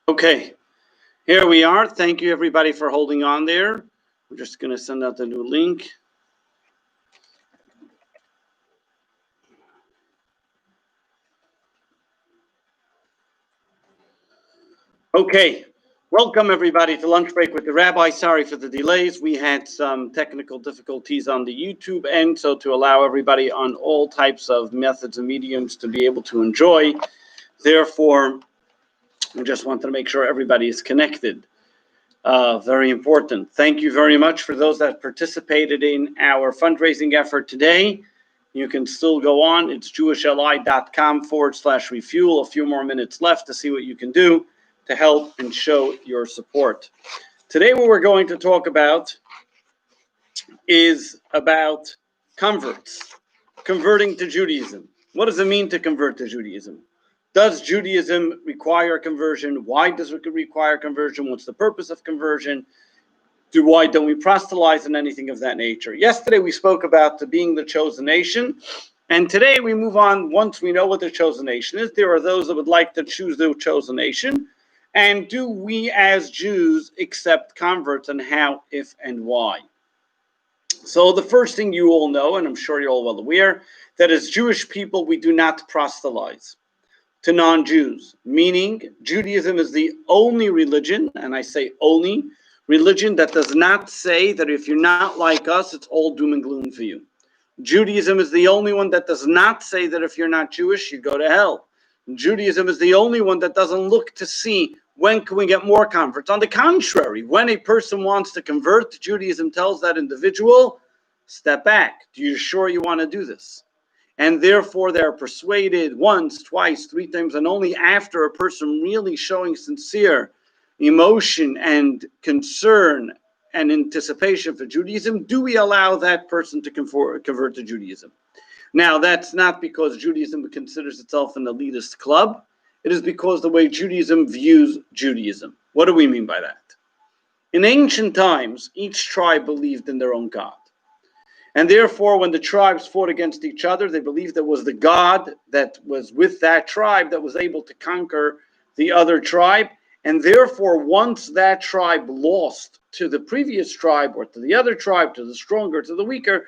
Okay, here we are. Thank you everybody for holding on there. We're just going to send out the new link. Okay, welcome everybody to Lunch Break with the Rabbi. Sorry for the delays. We had some technical difficulties on the YouTube end, so to allow everybody on all types of methods and mediums to be able to enjoy. Therefore, we just wanted to make sure everybody is connected. Very important. Thank you very much for those that participated in our fundraising effort today. You can still go on. It's jewishli.com/refuel. A few more minutes left to see what you can do to help and show your support. Today, what we're going to talk about is about converts, converting to Judaism. What does it mean to convert to Judaism? Does Judaism require conversion? Why does it require conversion? What's the purpose of conversion? Why don't we proselytize and anything of that nature? Yesterday we spoke about being the chosen nation, and today we move on. Once we know what the chosen nation is, there are those that would like to choose the chosen nation. And do we as Jews accept converts, and how, if, and why? So the first thing you all know, and I'm sure you're all well aware, that as Jewish people we do not proselytize to non-Jews, meaning Judaism is the only religion, and I say only religion, that does not say that if you're not like us, it's all doom and gloom for you. Judaism is the only one that does not say that if you're not Jewish, you go to hell. Judaism is the only one that doesn't look to see when can we get more converts. On the contrary, when a person wants to convert, Judaism tells that individual, step back. Do you sure you want to do this? And therefore they're persuaded once, twice, three times, and only after a person really showing sincere emotion and concern and anticipation for Judaism do we allow that person to convert to Judaism. Now, that's not because Judaism considers itself an elitist club. It is because the way Judaism views Judaism. What do we mean by that? In ancient times, each tribe believed in their own God. And therefore, when the tribes fought against each other, they believed there was the God that was with that tribe that was able to conquer the other tribe. And therefore, once that tribe lost to the previous tribe or to the other tribe, to the stronger, to the weaker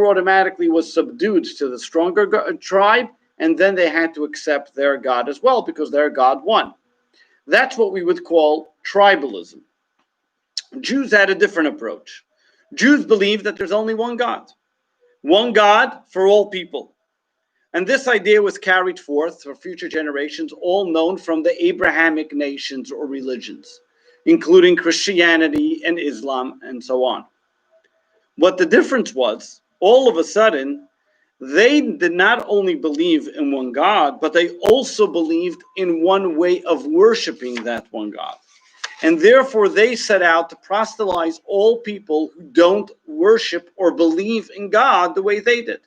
automatically was subdued to the stronger tribe. And then they had to accept their God as well because their God won. That's what we would call tribalism. Jews had a different approach. Jews believe that there's only one God for all people. And this idea was carried forth for future generations, all known from the Abrahamic nations or religions, including Christianity and Islam and so on. What the difference was, all of a sudden, they did not only believe in one God, but they also believed in one way of worshiping that one God. And therefore, they set out to proselytize all people who don't worship or believe in God the way they did.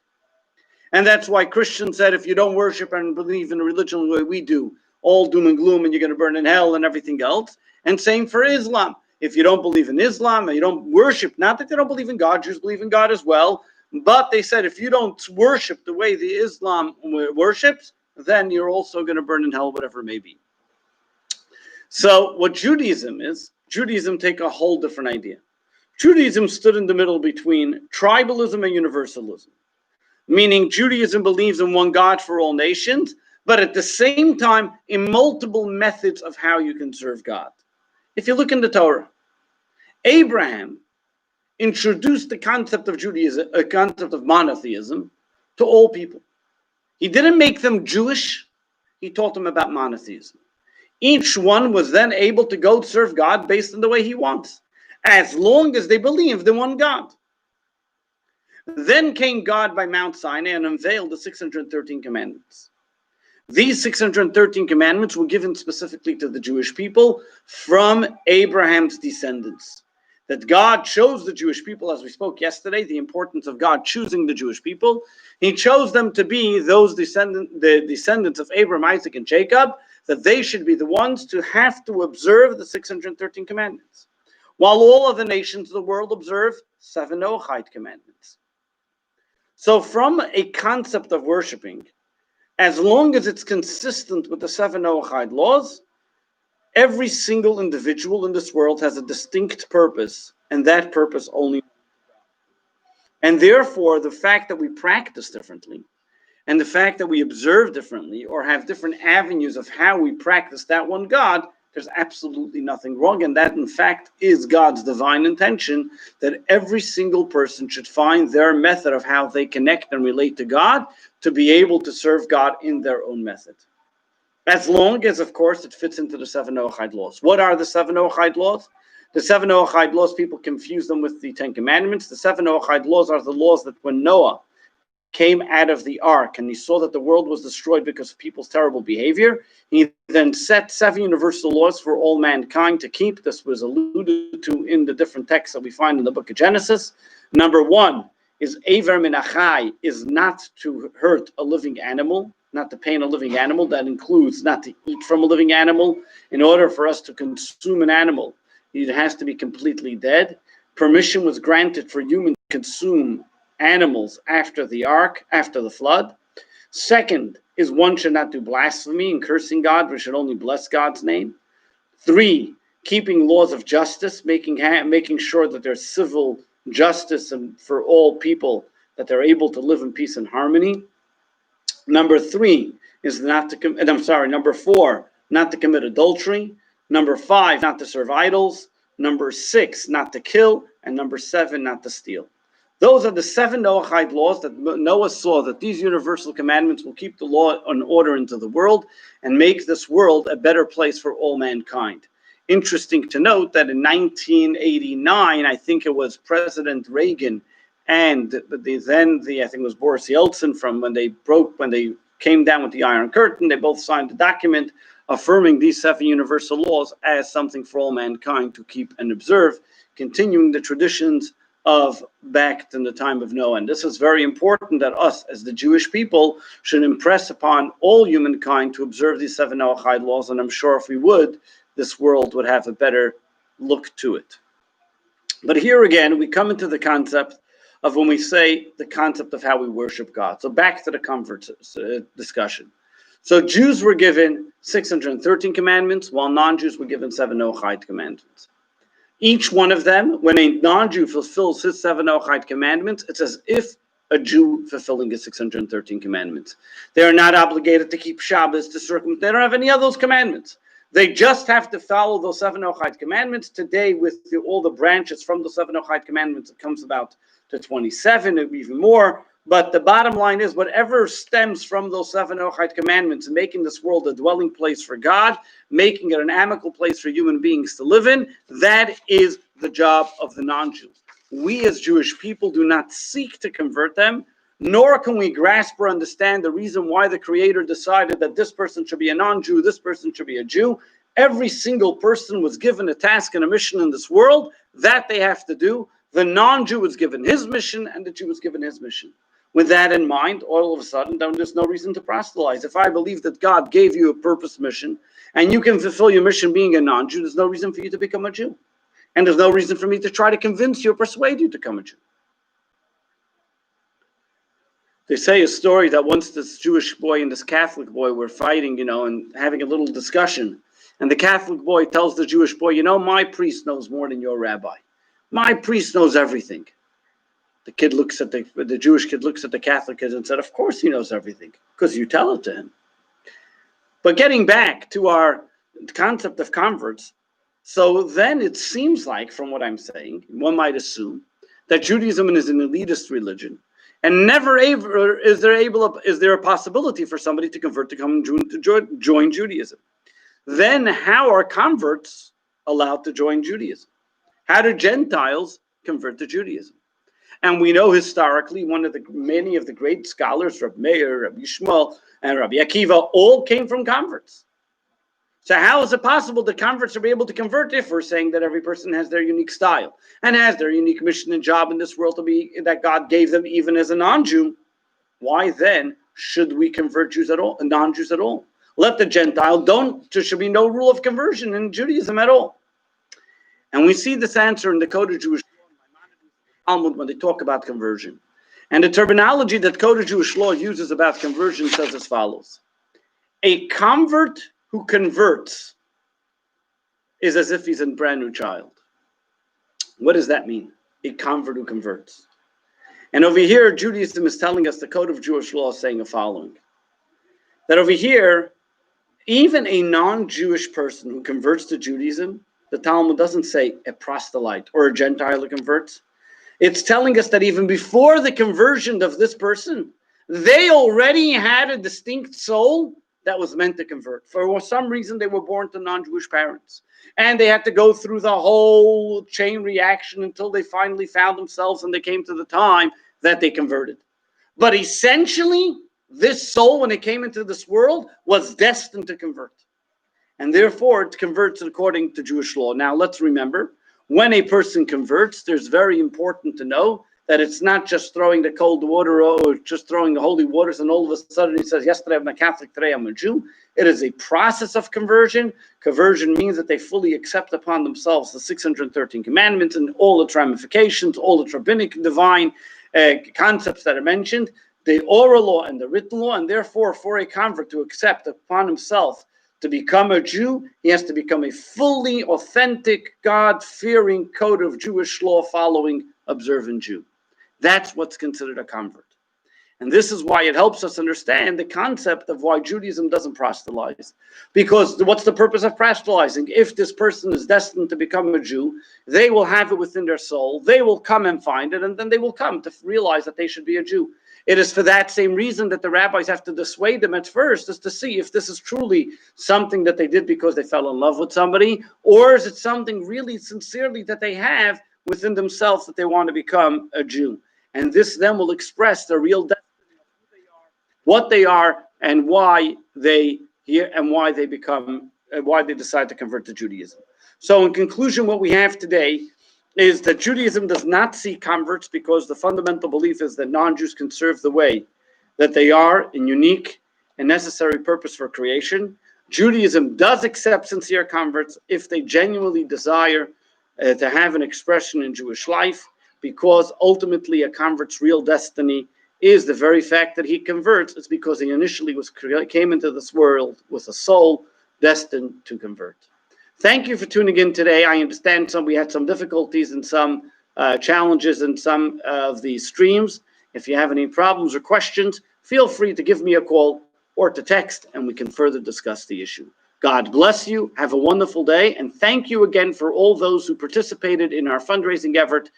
And that's why Christians said, if you don't worship and believe in a religion the way we do, all doom and gloom and you're going to burn in hell and everything else. And same for Islam. If you don't believe in Islam and you don't worship, not that they don't believe in God, Jews believe in God as well. But they said, if you don't worship the way the Islam worships, then you're also going to burn in hell, whatever it may be. So what Judaism is, Judaism take a whole different idea. Judaism stood in the middle between tribalism and universalism, meaning Judaism believes in one God for all nations, but at the same time in multiple methods of how you can serve God. If you look in the Torah, Abraham introduced the concept of Judaism, a concept of monotheism, to all people. He didn't make them Jewish, he taught them about monotheism. Each one was then able to go serve God based on the way he wants, as long as they believed in one God. Then came God by Mount Sinai and unveiled the 613 commandments. These 613 commandments were given specifically to the Jewish people from Abraham's descendants. That God chose the Jewish people, as we spoke yesterday, the importance of God choosing the Jewish people. He chose them to be the descendants of Abraham, Isaac, and Jacob, that they should be the ones to have to observe the 613 commandments, while all other nations of the world observe 7 Noahide commandments. So from a concept of worshiping, as long as it's consistent with the 7 Noahide laws, Every single individual in this world has a distinct purpose, and that purpose only. And therefore, the fact that we practice differently, and the fact that we observe differently or have different avenues of how we practice that one God, there's absolutely nothing wrong. And that, in fact, is God's divine intention, that every single person should find their method of how they connect and relate to God to be able to serve God in their own method. As long as, of course, it fits into the seven Noahide laws. What are the seven Noahide laws? The seven Noahide laws, people confuse them with the Ten Commandments. The seven Noahide laws are the laws that when Noah came out of the ark and he saw that the world was destroyed because of people's terrible behavior, he then set seven universal laws for all mankind to keep. This was alluded to in the different texts that we find in the book of Genesis. Number one is Aver min achai, is not to hurt a living animal, not to pain a living animal. That includes not to eat from a living animal. In order for us to consume an animal, it has to be completely dead. Permission was granted for humans to consume animals after the ark, after the flood. Second is one should not do blasphemy and cursing God. We should only bless God's name. Three, keeping laws of justice, making sure that there's civil justice and for all people, that they're able to live in peace and harmony. Number three is number four, not to commit adultery. Number five, not to serve idols. Number six, not to kill. And number seven, not to steal. Those are the seven Noahide laws that Noah saw that these universal commandments will keep the law and order into the world and make this world a better place for all mankind. Interesting to note that in 1989, I think it was President Reagan and I think it was Boris Yeltsin, from when they came down with the Iron Curtain, they both signed a document affirming these seven universal laws as something for all mankind to keep and observe, continuing the traditions of back in the time of Noah. And this is very important that us, as the Jewish people, should impress upon all humankind to observe these seven Noahide laws. And I'm sure if we would, this world would have a better look to it. But here again, we come into the concept of when we say the concept of how we worship God. So back to the convert discussion. So Jews were given 613 commandments, while non-Jews were given seven Noahide commandments. Each one of them, when a non-Jew fulfills his seven Noahide commandments, it's as if a Jew fulfilling his 613 commandments. They are not obligated to keep Shabbos, they don't have any of those commandments. They just have to follow those seven Noahide commandments. Today, with all the branches from the seven Noahide commandments, it comes about to 27, or even more. But the bottom line is, whatever stems from those seven Noahide commandments, making this world a dwelling place for God, making it an amicable place for human beings to live in, that is the job of the non-Jews. We as Jewish people do not seek to convert them, nor can we grasp or understand the reason why the Creator decided that this person should be a non-Jew, this person should be a Jew. Every single person was given a task and a mission in this world that they have to do. The non-Jew was given his mission, and the Jew was given his mission. With that in mind, all of a sudden, then there's no reason to proselytize. If I believe that God gave you a purpose mission, and you can fulfill your mission being a non-Jew, there's no reason for you to become a Jew. And there's no reason for me to try to convince you or persuade you to become a Jew. They say a story that once this Jewish boy and this Catholic boy were fighting, and having a little discussion. And the Catholic boy tells the Jewish boy, my priest knows more than your rabbi. My priest knows everything. The kid looks at the Jewish kid looks at the Catholic kid and said, of course he knows everything, because you tell it to him. But getting back to our concept of converts, so then it seems like, from what I'm saying, one might assume that Judaism is an elitist religion, and never ever is there a possibility for somebody to convert to join Judaism. Then how are converts allowed to join Judaism? How do Gentiles convert to Judaism? And we know historically many of the great scholars, Rabbi Meir, Rabbi Shmuel, and Rabbi Akiva, all came from converts. So how is it possible that converts are able to convert if we're saying that every person has their unique style and has their unique mission and job in this world that God gave them even as a non-Jew? Why then should we convert Jews at all, non-Jews at all? Let the Gentile there should be no rule of conversion in Judaism at all. And we see this answer in the Code of Jewish Talmud when they talk about conversion. And the terminology that Code of Jewish Law uses about conversion says as follows. A convert who converts is as if he's a brand new child. What does that mean? A convert who converts. And over here, Judaism is telling us the code of Jewish law is saying the following. That over here, even a non-Jewish person who converts to Judaism, the Talmud doesn't say a proselyte or a Gentile who converts. It's telling us that even before the conversion of this person, they already had a distinct soul that was meant to convert. For some reason, they were born to non-Jewish parents. And they had to go through the whole chain reaction until they finally found themselves and they came to the time that they converted. But essentially, this soul, when it came into this world, was destined to convert. And therefore, it converts according to Jewish law. Now, let's remember, when a person converts, there's very important to know that it's not just throwing the cold water or just throwing the holy waters and all of a sudden he says, yesterday I'm a Catholic, today I'm a Jew. It is a process of conversion. Conversion means that they fully accept upon themselves the 613 commandments and all its ramifications, all its rabbinic divine concepts that are mentioned, the oral law and the written law, and therefore for a convert to accept upon himself to become a Jew, he has to become a fully authentic, God-fearing code of Jewish law following observant Jew. That's what's considered a convert. And this is why it helps us understand the concept of why Judaism doesn't proselytize. Because what's the purpose of proselytizing? If this person is destined to become a Jew, they will have it within their soul. They will come and find it, and then they will come to realize that they should be a Jew. It is for that same reason that the rabbis have to dissuade them at first, is to see if this is truly something that they did because they fell in love with somebody, or is it something really sincerely that they have within themselves that they want to become a Jew. And this then will express the real destiny of who they are, what they are, and why they decide to convert to Judaism. So in conclusion, what we have today is that Judaism does not see converts because the fundamental belief is that non-Jews can serve the way that they are in unique and necessary purpose for creation. Judaism does accept sincere converts if they genuinely desire to have an expression in Jewish life, because ultimately a convert's real destiny is the very fact that he converts. It's because he initially came into this world with a soul destined to convert. Thank you for tuning in today. I understand we had some difficulties and some challenges in some of the streams. If you have any problems or questions, feel free to give me a call or to text, and we can further discuss the issue. God bless you. Have a wonderful day. And thank you again for all those who participated in our fundraising effort,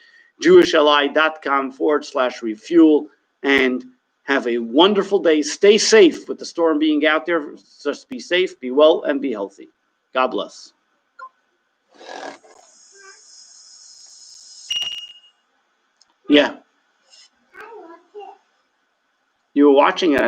jewishli.com/refuel. And have a wonderful day. Stay safe with the storm being out there. Just be safe, be well, and be healthy. God bless. Yeah. You were watching it.